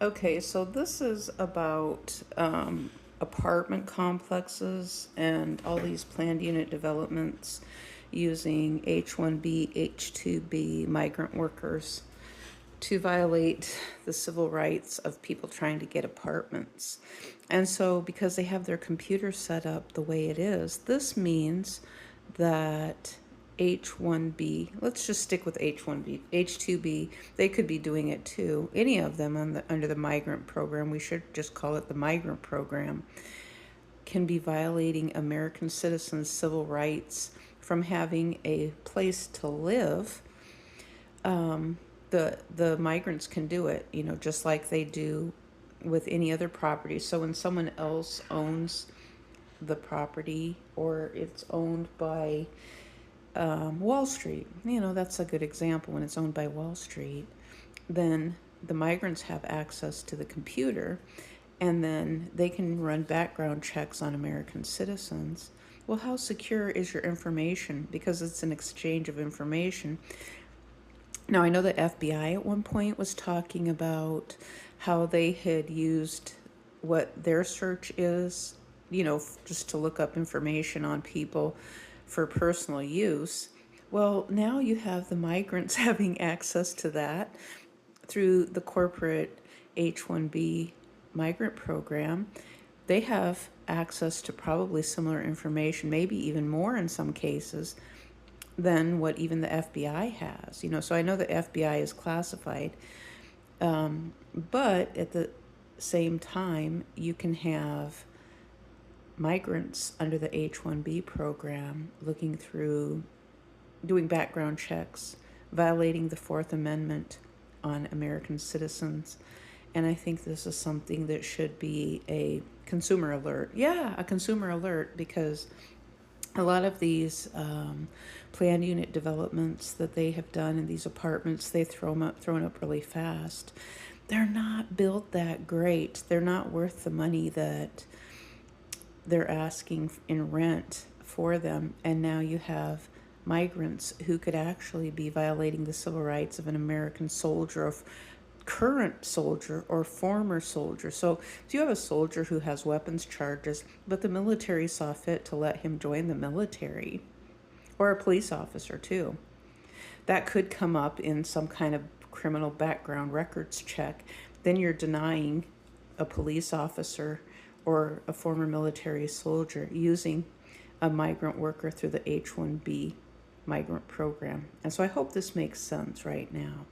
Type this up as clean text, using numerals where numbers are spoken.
Okay, so this is about apartment complexes and all these planned unit developments using H-1B, H-2B migrant workers to violate the civil rights of people trying to get apartments. And so, because they have their computer set up the way it is, this means that H-1B, let's just stick with H-1B, H-2B, they could be doing it too. Any of them under the migrant program, we should just call it the migrant program, can be violating American citizens' civil rights from having a place to live. The migrants can do it, just like they do with any other property. So when someone else owns the property or it's owned by Wall Street, that's a good example. When it's owned by Wall Street, then the migrants have access to the computer and then they can run background checks on American citizens. Well, how secure is your information? Because it's an exchange of information. Now, I know the FBI at one point was talking about how they had used what their search is, just to look up information on people for personal use. Well, now you have the migrants having access to that through the corporate H-1B migrant program. They have access to probably similar information, maybe even more in some cases, than what even the FBI has. So I know the FBI is classified, but at the same time, you can have migrants under the H-1B program looking through, doing background checks, violating the Fourth Amendment on American citizens. And I think this is something that should be a consumer alert. Yeah, a consumer alert, because a lot of these planned unit developments that they have done in these apartments, they thrown up really fast. They're not built that great. They're not worth the money that they're asking in rent for them. And now you have migrants who could actually be violating the civil rights of an American soldier, of current soldier or former soldier. So if you have a soldier who has weapons charges, but the military saw fit to let him join the military, or a police officer too, that could come up in some kind of criminal background records check. Then you're denying a police officer or a former military soldier using a migrant worker through the H-1B migrant program. And so I hope this makes sense right now.